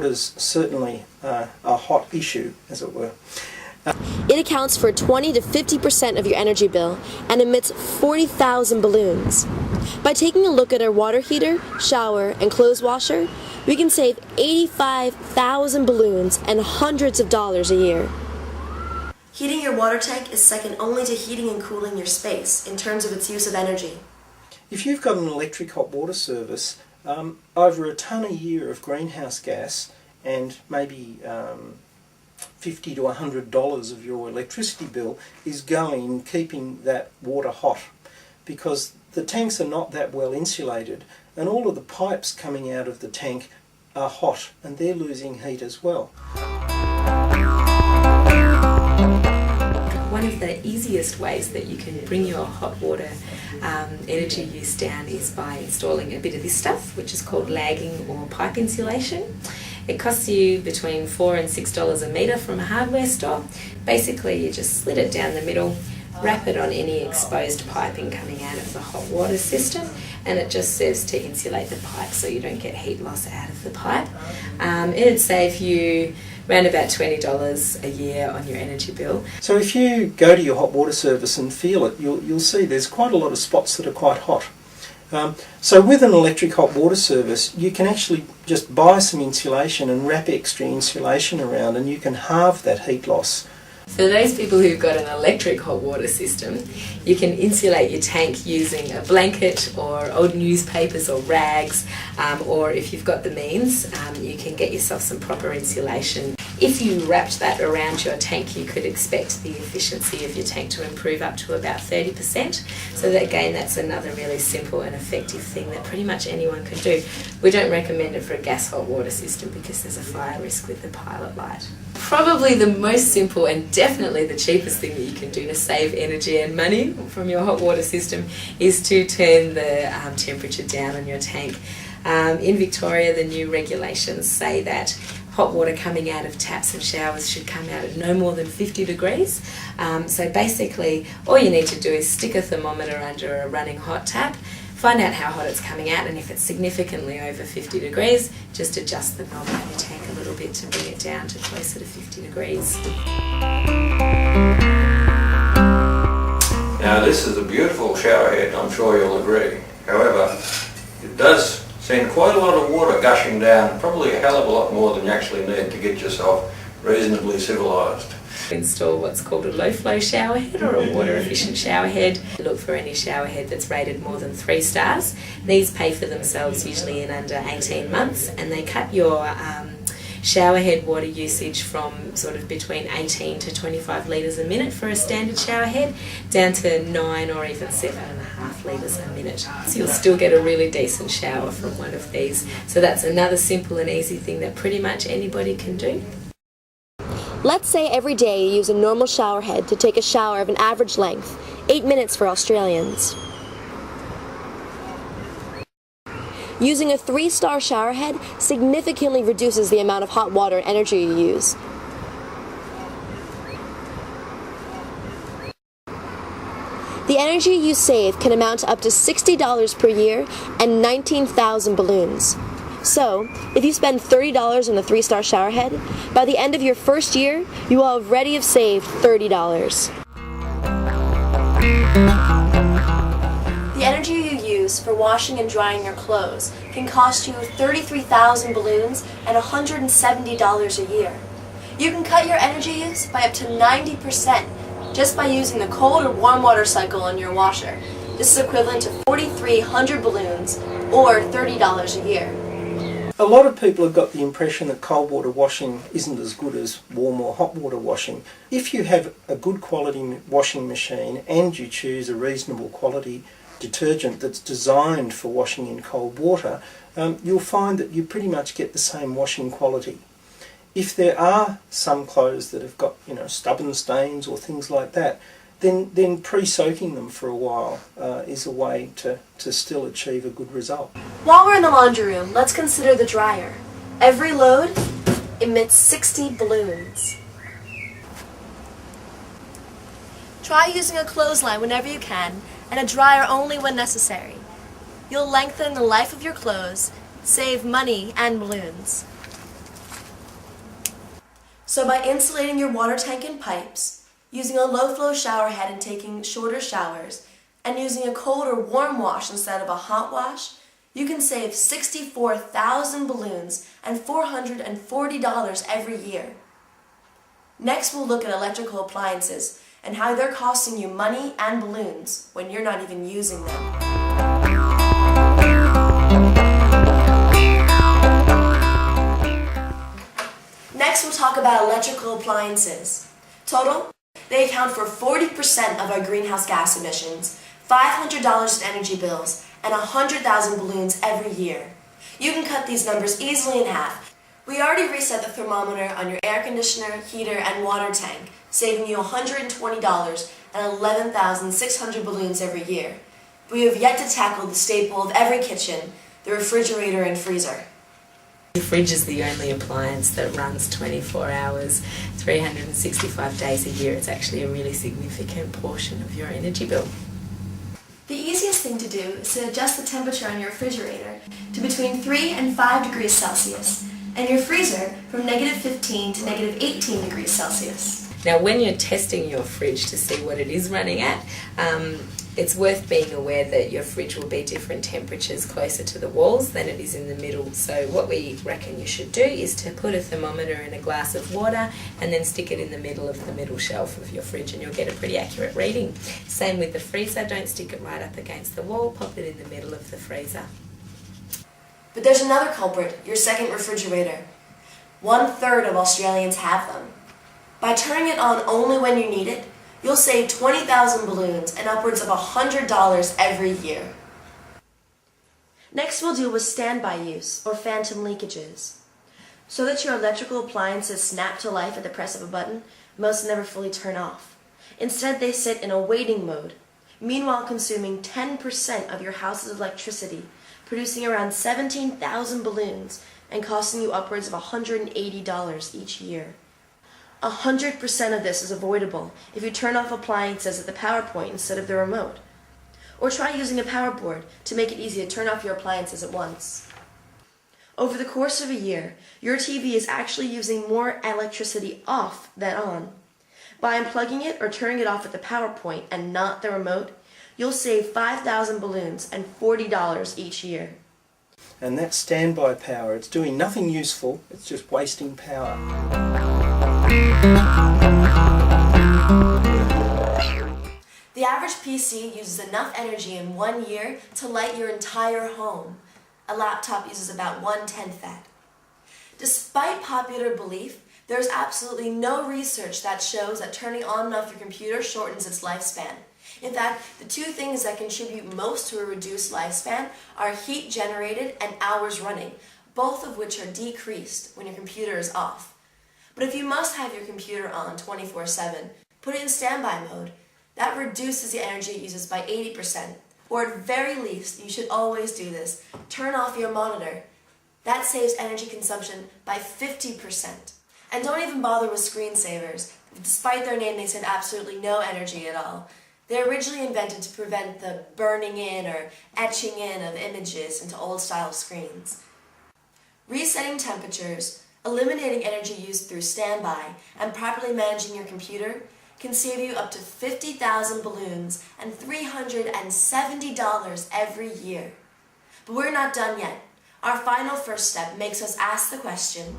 water's certainly a hot issue, as it were. It accounts for 20 to 50% of your energy bill and emits 40,000 balloons. By taking a look at our water heater, shower, and clothes washer, we can save 85,000 balloons and hundreds of dollars a year. Heating your water tank is second only to heating and cooling your space in terms of its use of energy. If you've got an electric hot water service, over a tonne a year of greenhouse gas and maybe $50 to $100 of your electricity bill is going keeping that water hot, because the tanks are not that well insulated and all of the pipes coming out of the tank are hot and they're losing heat as well. One of the easiest ways that you can bring your hot water energy use down is by installing a bit of this stuff, which is called lagging or pipe insulation. It costs you between $4 and $6 a metre from a hardware store. Basically, you just slit it down the middle, wrap it on any exposed piping coming out of the hot water system, and it just serves to insulate the pipe so you don't get heat loss out of the pipe. It'd save you around about $20 a year on your energy bill. So if you go to your hot water service and feel it, you'll see there's quite a lot of spots that are quite hot. So with an electric hot water service, you can actually just buy some insulation and wrap extra insulation around, and you can halve that heat loss. For those people who've got an electric hot water system, you can insulate your tank using a blanket or old newspapers or rags, or if you've got the means, you can get yourself some proper insulation. If you wrapped that around your tank, you could expect the efficiency of your tank to improve up to about 30%. So that, again, that's another really simple and effective thing that pretty much anyone can do. We don't recommend it for a gas hot water system because there's a fire risk with the pilot light. Probably the most simple and definitely the cheapest thing that you can do to save energy and money from your hot water system is to turn the temperature down on your tank. In Victoria, the new regulations say that hot water coming out of taps and showers should come out at no more than 50 degrees. So basically, all you need to do is stick a thermometer under a running hot tap, find out how hot it's coming out, and if it's significantly over 50 degrees, just adjust the knob on your tank a little bit to bring it down to closer to 50 degrees. Now this is a beautiful shower head, I'm sure you'll agree. However, it does send quite a lot of water gushing down, probably a hell of a lot more than you actually need to get yourself reasonably civilised. Install what's called a low flow shower head or a water efficient shower head. Look for any shower head that's rated more than 3 stars. These pay for themselves usually in under 18 months, and they cut your shower head water usage from sort of between 18 to 25 litres a minute for a standard shower head down to 9 or even 7.5 litres a minute. So you'll still get a really decent shower from one of these. So that's another simple and easy thing that pretty much anybody can do. Let's say every day you use a normal shower head to take a shower of an average length, 8 minutes for Australians. Using a 3-star shower head significantly reduces the amount of hot water and energy you use. The energy you save can amount to up to $60 per year and 19,000 balloons. So, if you spend $30 on a 3-star shower head, by the end of your first year, you will already have saved $30. The energy you use for washing and drying your clothes can cost you 33,000 balloons and $170 a year. You can cut your energy use by up to 90% just by using the cold or warm water cycle on your washer. This is equivalent to 4,300 balloons or $30 a year. A lot of people have got the impression that cold water washing isn't as good as warm or hot water washing. If you have a good quality washing machine and you choose a reasonable quality detergent that's designed for washing in cold water, you'll find that you pretty much get the same washing quality. If there are some clothes that have got, stubborn stains or things like that, then pre-soaking them for a while is a way to still achieve a good result. While we're in the laundry room, let's consider the dryer. Every load emits 60 balloons. Try using a clothesline whenever you can, and a dryer only when necessary. You'll lengthen the life of your clothes, save money and balloons. So by insulating your water tank and pipes, using a low-flow shower head and taking shorter showers, and using a cold or warm wash instead of a hot wash, you can save 64,000 balloons and $440 every year. Next, we'll look at electrical appliances and how they're costing you money and balloons when you're not even using them. Next, we'll talk about electrical appliances. Total, they account for 40% of our greenhouse gas emissions, $500 in energy bills, and 100,000 balloons every year. You can cut these numbers easily in half. We already reset the thermometer on your air conditioner, heater, and water tank, saving you $120 and 11,600 balloons every year. But we have yet to tackle the staple of every kitchen, the refrigerator and freezer. The fridge is the only appliance that runs 24 hours, 365 days a year. It's actually a really significant portion of your energy bill. The easiest thing to do is to adjust the temperature on your refrigerator to between 3 and 5 degrees Celsius, and your freezer from -15 to -18 degrees Celsius. Now, when you're testing your fridge to see what it is running at, it's worth being aware that your fridge will be different temperatures closer to the walls than it is in the middle. So what we reckon you should do is to put a thermometer in a glass of water and then stick it in the middle of the middle shelf of your fridge, and you'll get a pretty accurate reading. Same with the freezer. Don't stick it right up against the wall, pop it in the middle of the freezer. But there's another culprit, your second refrigerator. 1/3 of Australians have them. By turning it on only when you need it, you'll save 20,000 balloons and upwards of $100 every year. Next, we'll deal with standby use, or phantom leakages. So that your electrical appliances snap to life at the press of a button, most never fully turn off. Instead, they sit in a waiting mode, meanwhile consuming 10% of your house's electricity, producing around 17,000 balloons and costing you upwards of $180 each year. 100% of this is avoidable if you turn off appliances at the power point instead of the remote. Or try using a power board to make it easy to turn off your appliances at once. Over the course of a year, your TV is actually using more electricity off than on. By unplugging it or turning it off at the power point and not the remote, you'll save 5,000 balloons and $40 each year. And that's standby power. It's doing nothing useful, it's just wasting power. The average PC uses enough energy in 1 year to light your entire home. A laptop uses about 1/10 that. Despite popular belief, there is absolutely no research that shows that turning on and off your computer shortens its lifespan. In fact, the two things that contribute most to a reduced lifespan are heat generated and hours running, both of which are decreased when your computer is off. But if you must have your computer on 24/7, put it in standby mode. That reduces the energy it uses by 80%. Or at very least, you should always do this, turn off your monitor. That saves energy consumption by 50%. And don't even bother with screensavers. Despite their name, they send absolutely no energy at all. They're originally invented to prevent the burning in or etching in of images into old-style screens. Resetting temperatures, eliminating energy used through standby, and properly managing your computer can save you up to 50,000 balloons and $370 every year. But we're not done yet. Our final first step makes us ask the question,